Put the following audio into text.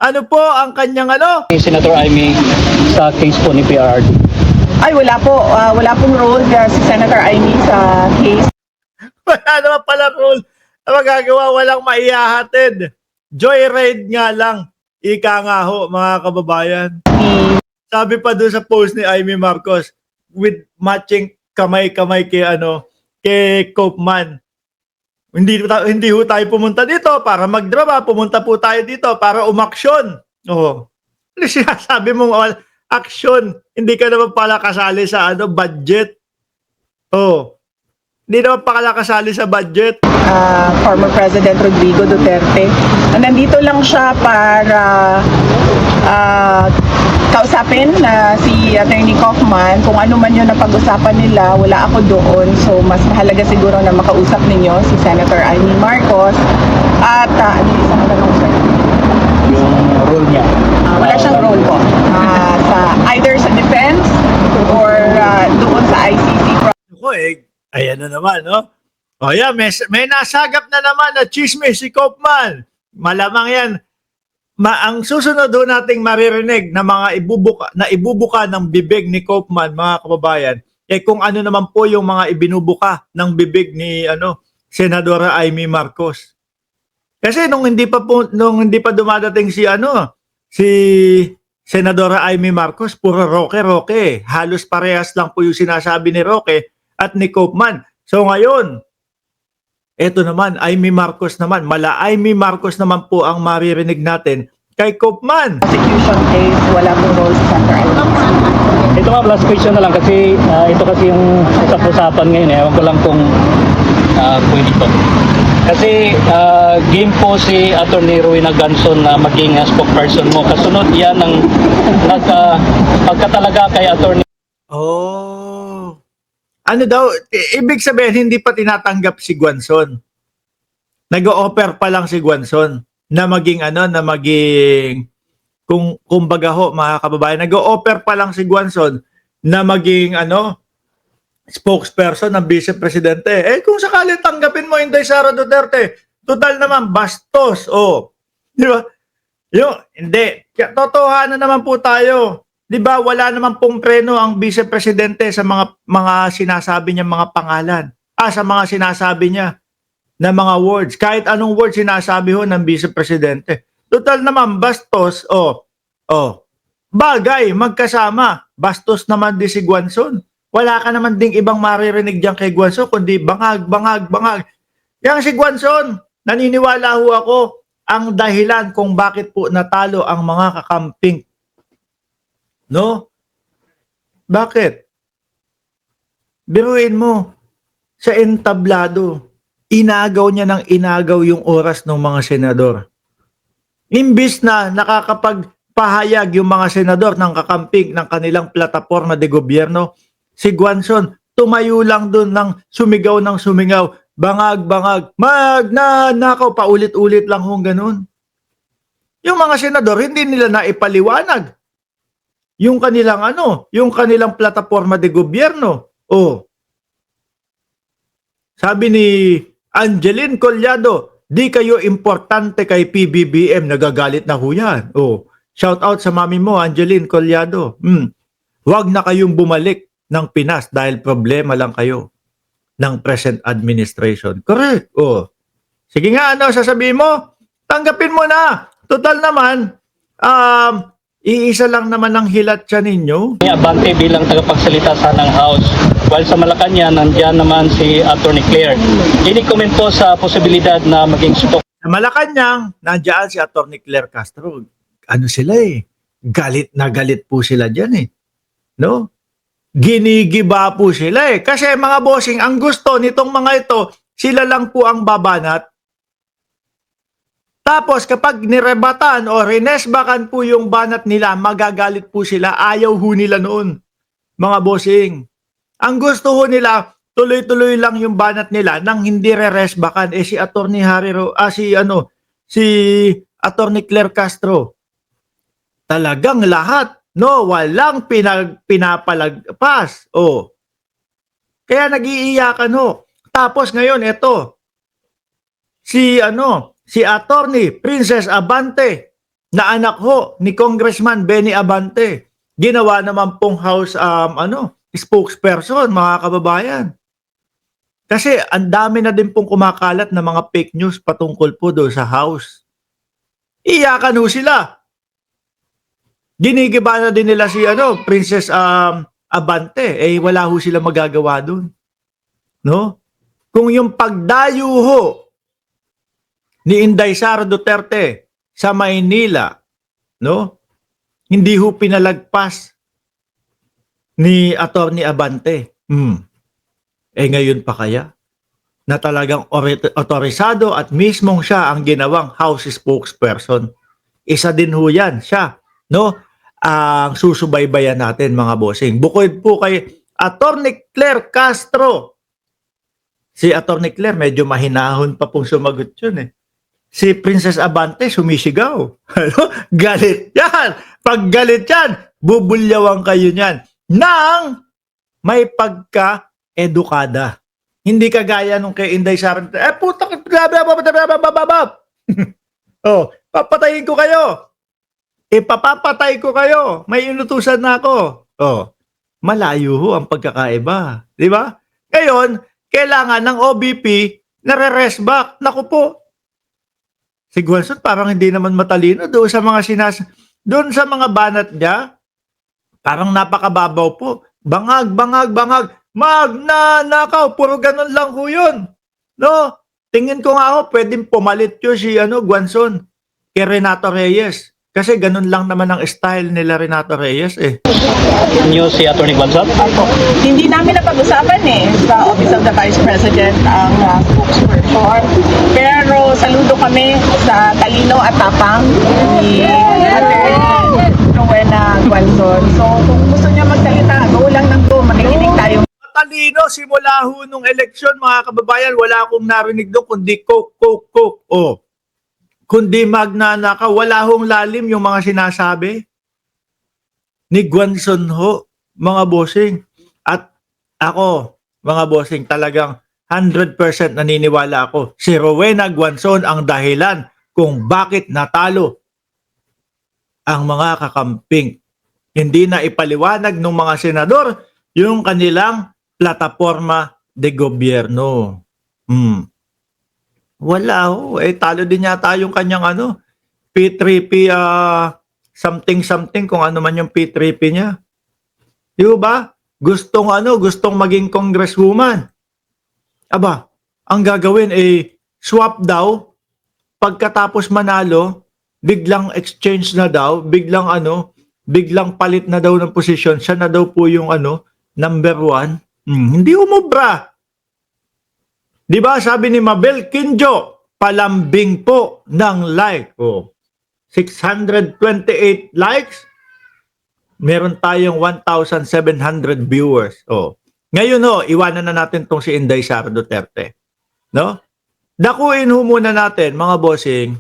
Ano po ang kanyang ano? Senator Amy sa case po ni PRRD. Ay, wala po. Wala pong role si Senator Amy sa case. Wala naman pala rule na magagawa, walang maihahatid. Joyride nga lang. Ika nga ho, mga kababayan. Sabi pa doon sa post ni Amy Marcos, with matching kamay-kamay kay Koopman. Hindi ho tayo pumunta dito para magdrama, pumunta po tayo dito para umaksyon. Oh. Ano sinasabi mong action? Hindi ka naman pala kasali sa budget. Oh. Hindi naman pala kasali sa budget. Former President Rodrigo Duterte. Nandito lang siya para kausapin si Attorney Kaufman kung ano man yun na pag-usapan nila. Wala ako doon, so mas mahalaga siguro na makausap ninyo si Senator Amy Marcos at ano yung isang tanong sir? Yung role niya. Wala siyang role po sa either sa defense or doon sa ICC. Ako ayan na naman, no? O yan, may nasagap na naman na chismis si Kaufman. Malamang yan. Ang susunod doon nating maririnig na mga ibubuka ng bibig ni Kaufman, mga kababayan, kung ano naman po yung mga ibinubuka ng bibig ni Senadora Amy Marcos. Kasi nung hindi pa dumadating si Senadora Amy Marcos, puro Roque. Halos parehas lang po yung sinasabi ni Roque at ni Kaufman. So ngayon, eto naman, Amy Marcos naman. Amy Marcos naman po ang maririnig natin kay Kaufman. Prosecution case, wala pong role sa Senator Amy. Ito nga, last question na lang kasi ito kasi yung usap-usapan ngayon. Ewan ko lang kung pwede ito. Kasi game po si Attorney Rowena Ganson na maging spokesperson mo. Kasunod yan ng pagkatalaga kay Attorney. Oh. Ano daw, ibig sabihin hindi pa tinatanggap si Guanzon. Nag-o-offer pa lang si Guanzon na maging kumbaga ho mga kababayan, nag-o-offer pa lang si Guanzon na maging spokesperson ng Vice Presidente. Kung sakali tanggapin mo Inday Sara Duterte, total naman bastos. Oh. Di ba? Hindi. Totohanan naman po tayo. Di ba, wala naman pong preno ang Vice Presidente sa mga sinasabi niya mga pangalan. Sa mga sinasabi niya na mga words. Kahit anong words sinasabi ho ng Vice Presidente. Total naman, bastos. Bagay, magkasama. Bastos naman din si Guanzon. Wala ka naman ding ibang maririnig diyan kay Guanzon, kundi bangag. Yang si Guanzon, naniniwala ho ako, ang dahilan kung bakit po natalo ang mga kakamping. No? Bakit? Biruin mo, sa entablado, inagaw niya ng inagaw yung oras ng mga senador. Imbis na nakakapagpahayag yung mga senador ng kakamping ng kanilang plataporma de gobyerno, si Guanzon tumayo lang doon ng sumigaw, bangag, magnanakaw, paulit-ulit lang hong ganun. Yung mga senador, hindi nila naipaliwanag yung kanilang plataporma de gobyerno. Sabi ni Angeline Collado, di kayo importante kay PBBM, nagagalit na ho yan. Shout out sa mami mo, Angeline Collado. Huwag na kayong bumalik ng Pinas dahil problema lang kayo ng present administration. Correct. Sige nga, sasabihin mo? Tanggapin mo na. Total naman, iisa lang naman ang hilat siya ninyo. Abante bilang tagapagsalita sa ng House. While sa Malacanang, nandiyan naman si Attorney Claire. Ini-comment po sa posibilidad na maging Sa Malacanang, nandiyan si Attorney Claire Castro. Sila galit na galit po sila dyan No? Ginigiba po sila Kasi mga bossing, ang gusto nitong mga ito, sila lang po ang babanat. Tapos kapag nirebatan o rinesbakan po yung banat nila, magagalit po sila. Ayaw ho nila noon, mga bossing. Ang gusto ho nila, tuloy-tuloy lang yung banat nila nang hindi re-resbakan. Si Attorney si Attorney Claire Castro. Talagang lahat, walang pinapalagpas. Kaya nag-iiyakan ho. Tapos ngayon, si Attorney Princess Abante, na anak ho ni Congressman Benny Abante. Ginawa naman pong House spokesperson, mga kababayan. Kasi ang dami na din pong kumakalat na mga fake news patungkol po doon sa House. Iyakan ho sila. Ginigiba na din nila si Princess Abante. Wala ho sila magagawa doon. No? Kung yung pagdayo ho ni Inday Sara Duterte sa Maynila, no? Hindi ho pinalagpas ni Attorney Abante. Ngayon pa kaya na talagang otorisado at mismong siya ang ginawang House spokesperson. Isa din ho yan siya, no? Ang susubaybayan natin, mga bossing. Bukod po kay Attorney Claire Castro. Si Attorney Claire medyo mahinahon pa pong sumagot yun eh. Si Princess Abante sumisigaw. Galit yan. Pag galit yan, bubulyawan kayo niyan nang may pagka-edukada. Hindi kagaya nung kay Inday Sara. Puta, oh, papatayin ko kayo. Papapatay ko kayo. May inutusan na ako. Oh, malayo ho ang pagkakaiba. Di ba? Ngayon, kailangan ng OBP na re-rest back. Naku po. Si Guanzon parang hindi naman matalino doon sa mga doon sa mga banat niya. Parang napakababaw po. Bangag, magnanakaw. Puro ganun lang ho yun. No? Tingin ko nga ho, pwedeng pumalit yun si Guanzon kay Renato Reyes. Kasi ganun lang naman ang style nila Renato Reyes eh. News si Atty. Guanzon? Hindi namin napag-usapan sa Office of the Vice President ang spokesperson. Pero saludo kami sa talino at tapang ni Atty. Rowena Guanzon. So kung gusto niya magsalita, go lang ng go, makikinig tayo. Matalino, simula ho nung eleksyon, mga kababayan, wala akong narinig doon kundi coke. Oh. Kundi magnanakaw, wala hong lalim yung mga sinasabi ni Guanzon ho, mga bossing. At ako, mga bossing, talagang 100% naniniwala ako. Si Rowena Guanzon ang dahilan kung bakit natalo ang mga kakamping. Hindi na ipaliwanag ng mga senador yung kanilang plataforma de gobyerno. Wala ho. Talo din yata yung kanyang P3P something kung ano man yung P3P niya. Di ba? Gustong maging congresswoman. Aba, ang gagawin swap daw. Pagkatapos manalo, biglang exchange na daw, biglang palit na daw ng posisyon. Siya na daw po yung number 1. Hindi umubra. Di ba sabi ni Mabel Quinjo, palambing po ng like. 628 likes. Meron tayong 1,700 viewers. Ngayon iwanan na natin tong si Inday Sara Duterte. No? Dakuin ho muna natin, mga bossing,